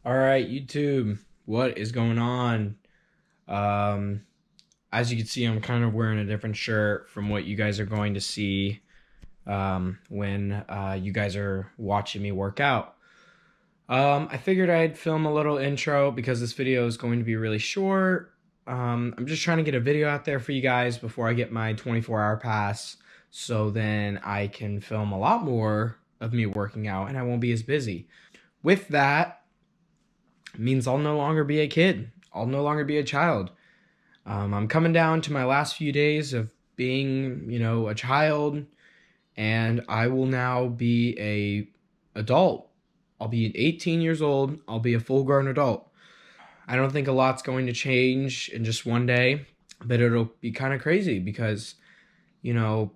All right, YouTube, what is going on? Um, as you can see, I'm kind of wearing a different shirt from what you guys are going to see when you guys are watching me work out. I figured I'd film a little intro because this video is going to be really short. I'm just trying to get a video out there for you guys before I get my 24-hour pass, so then I can film a lot more of me working out and I won't be as busy. With that, means I'll no longer be a kid. I'll no longer be a child. I'm coming down to my last few days of being, a child, and I will now be a adult. I'll be 18 years old. I'll be a full-grown adult. I don't think a lot's going to change in just one day, but it'll be kind of crazy because, you know,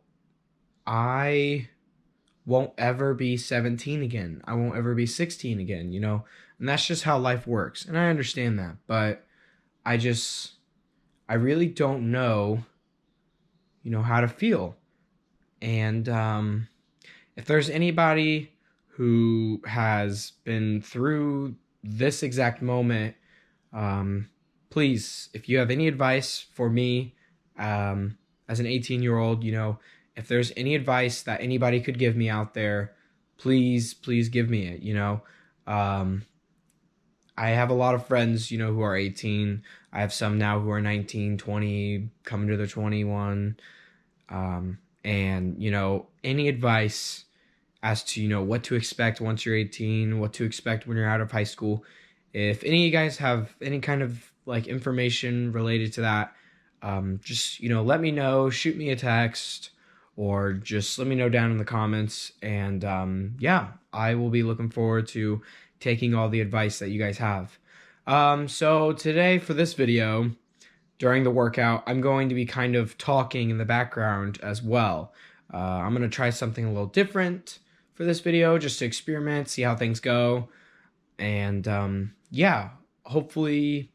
I won't ever be 17 again. I won't ever be 16 again, and that's just how life works. And I understand that, but I just, I really don't know, how to feel. And if there's anybody who has been through this exact moment, please, if you have any advice for me as an 18-year-old, if there's any advice that anybody could give me out there, please give me it. I have a lot of friends, who are 18. I have some now who are 19, 20, coming to their 21. And, any advice as to, what to expect once you're 18, what to expect when you're out of high school. If any of you guys have any kind of like information related to that, just, let me know, shoot me a text, or just let me know down in the comments. And yeah, I will be looking forward to taking all the advice that you guys have. So today for this video, during the workout, I'm going to be kind of talking in the background as well. I'm going to try something a little different for this video, just to experiment, see how things go. And yeah, hopefully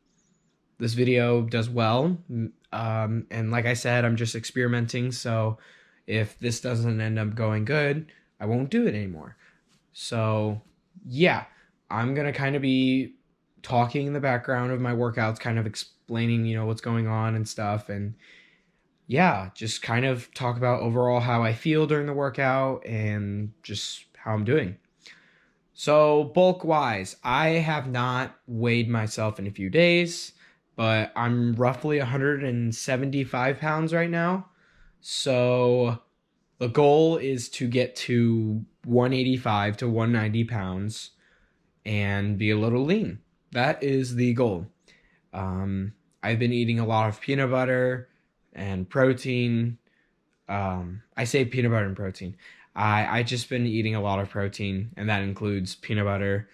this video does well. And like I said, I'm just experimenting, so if this doesn't end up going good, I won't do it anymore. So yeah, I'm gonna kind of be talking in the background of my workouts, kind of explaining, what's going on and stuff. And yeah, just kind of talk about overall how I feel during the workout and just how I'm doing. So bulk wise, I have not weighed myself in a few days, but I'm roughly 175 pounds right now. So the goal is to get to 185 to 190 pounds and be a little lean. That is the goal. I've been eating a lot of peanut butter and protein. I say peanut butter and protein. I just been eating a lot of protein, and that includes peanut butter,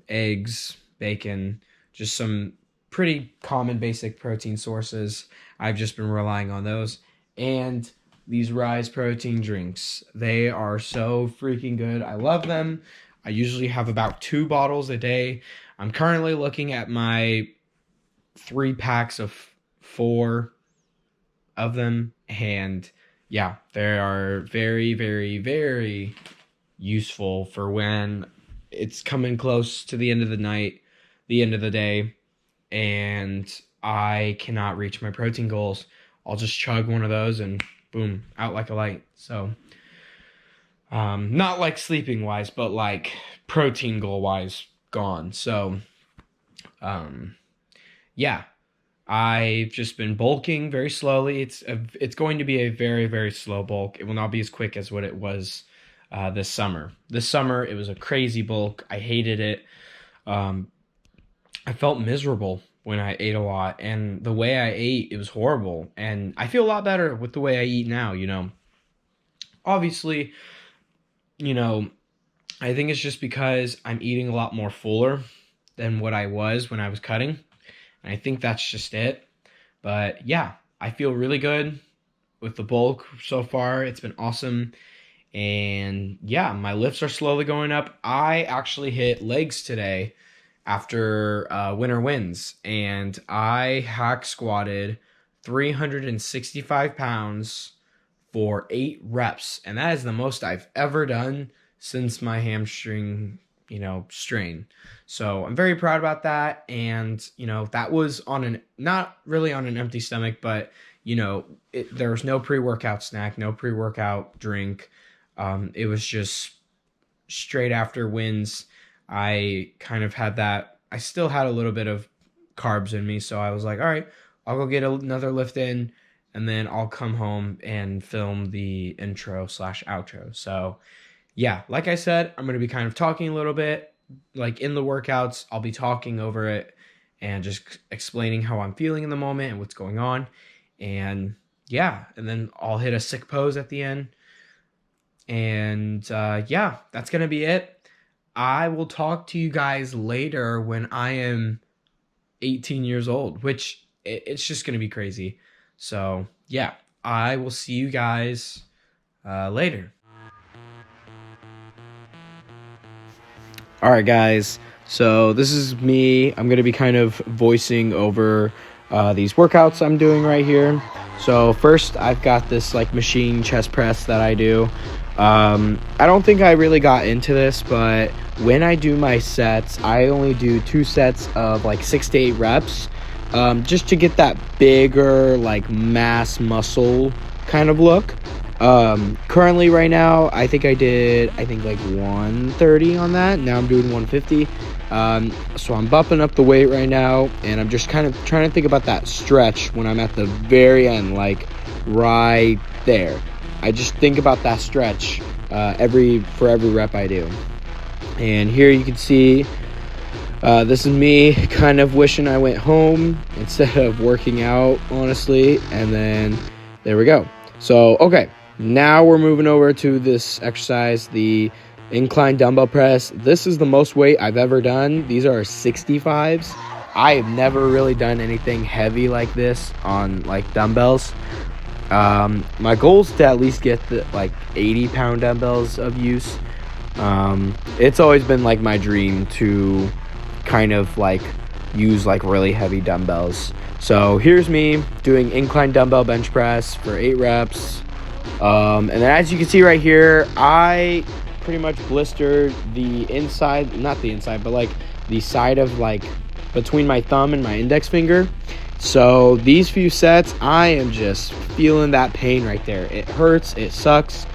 eggs, bacon, just some pretty common basic protein sources. I've just been relying on those. And these Rise protein drinks, they are so freaking good. I love them. I usually have about 2 bottles a day. I'm currently looking at my 3 packs of 4 of them, and yeah, they are very, very, very useful for when it's coming close to the end of the night, the end of the day, and I cannot reach my protein goals. I'll just chug one of those and boom, out like a light. So not like sleeping wise, but like protein goal wise, gone. So yeah, I've just been bulking very slowly. It's going to be a very, very slow bulk. It will not be as quick as what it was this summer. This summer, it was a crazy bulk. I hated it. I felt miserable when I ate a lot, and the way I ate, it was horrible. And I feel a lot better with the way I eat now, Obviously, you know, I think it's just because I'm eating a lot more fuller than what I was when I was cutting. And I think that's just it. But yeah, I feel really good with the bulk so far. It's been awesome. And yeah, my lifts are slowly going up. I actually hit legs today after winter winds, and I hack squatted 365 pounds for 8 reps. And that is the most I've ever done since my hamstring strain. So I'm very proud about that. And, that was not really on an empty stomach, but, there was no pre-workout snack, no pre-workout drink. It was just straight after wins. I kind of had that. I still had a little bit of carbs in me. So I was like, all right, I'll go get another lift in, and then I'll come home and film the intro slash outro. So yeah, like I said, I'm going to be kind of talking a little bit. Like in the workouts, I'll be talking over it and just explaining how I'm feeling in the moment and what's going on. And yeah, and then I'll hit a sick pose at the end. And yeah, that's going to be it. I will talk to you guys later when I am 18 years old, which it's just going to be crazy. So yeah, I will see you guys later. All right, guys. So this is me. I'm going to be kind of voicing over these workouts I'm doing right here. So first, I've got this like machine chest press that I do. I don't think I really got into this, but when I do my sets, I only do 2 sets of like 6 to 8 reps, just to get that bigger like mass muscle kind of look. Currently right now, I think like 130 on that. Now I'm doing 150. So I'm bumping up the weight right now, and I'm just kind of trying to think about that stretch when I'm at the very end, like right there. I just think about that stretch for every rep I do. And here you can see this is me kind of wishing I went home instead of working out, honestly. And then there we go. So okay, now we're moving over to this exercise, the incline dumbbell press. This is the most weight I've ever done. These are 65s. I have never really done anything heavy like this on like dumbbells. My goal is to at least get the like 80-pound dumbbells of use. It's always been like my dream to kind of like use like really heavy dumbbells. So here's me doing incline dumbbell bench press for 8 reps. And then as you can see right here, I pretty much blistered the inside, not the inside, but like the side of like between my thumb and my index finger. So these few sets, I am just feeling that pain right there. It hurts, it sucks.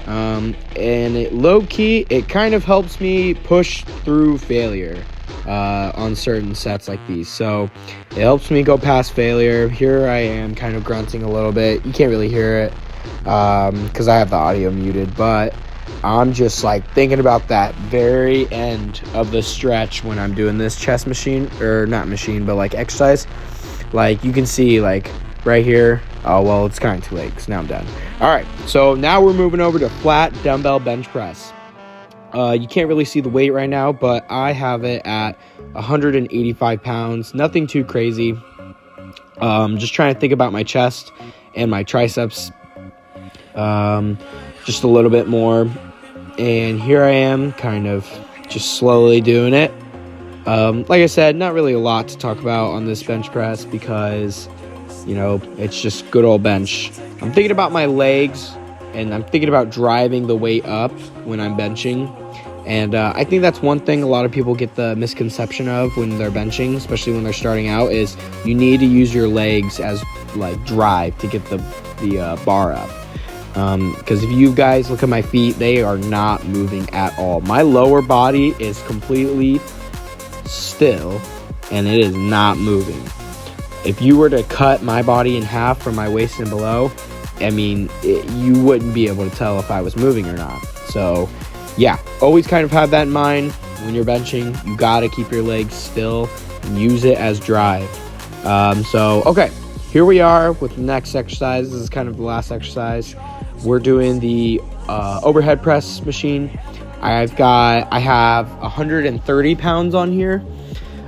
And it low-key, it kind of helps me push through failure on certain sets like these. So it helps me go past failure. Here I am kind of grunting a little bit. You can't really hear it because I have the audio muted, but I'm just like thinking about that very end of the stretch when I'm doing this chest machine, or not machine, but like exercise. Like you can see like right here. Oh, well, it's kind of too late because now I'm done. All right, so now we're moving over to flat dumbbell bench press. You can't really see the weight right now, but I have it at 185 pounds. Nothing too crazy. Just trying to think about my chest and my triceps just a little bit more. And here I am kind of just slowly doing it. Like I said, not really a lot to talk about on this bench press because, it's just good old bench. I'm thinking about my legs, and I'm thinking about driving the weight up when I'm benching. And I think that's one thing a lot of people get the misconception of when they're benching, especially when they're starting out, is you need to use your legs as like drive to get the bar up. Because if you guys look at my feet, they are not moving at all. My lower body is completely still, and it is not moving. If you were to cut my body in half from my waist and below, you wouldn't be able to tell if I was moving or not. So yeah, always kind of have that in mind when you're benching. You gotta keep your legs still and use it as drive. So okay, here we are with the next exercise. This is kind of the last exercise. We're doing the overhead press machine. I have 130 pounds on here.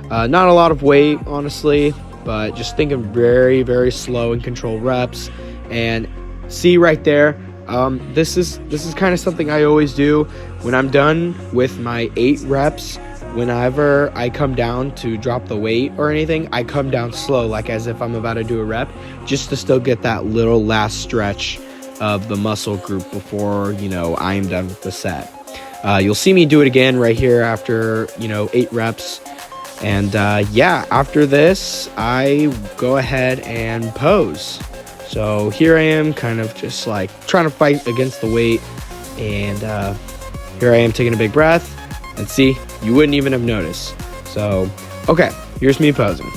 Not a lot of weight, honestly, but just thinking very, very slow and controlled reps. And see right there, this is kind of something I always do when I'm done with my 8 reps. Whenever I come down to drop the weight or anything, I come down slow, like as if I'm about to do a rep, just to still get that little last stretch of the muscle group before, I am done with the set. You'll see me do it again right here after, 8 reps. And yeah, after this, I go ahead and pose. So here I am, kind of just like trying to fight against the weight. And here I am taking a big breath. And see, you wouldn't even have noticed. So, okay, here's me posing.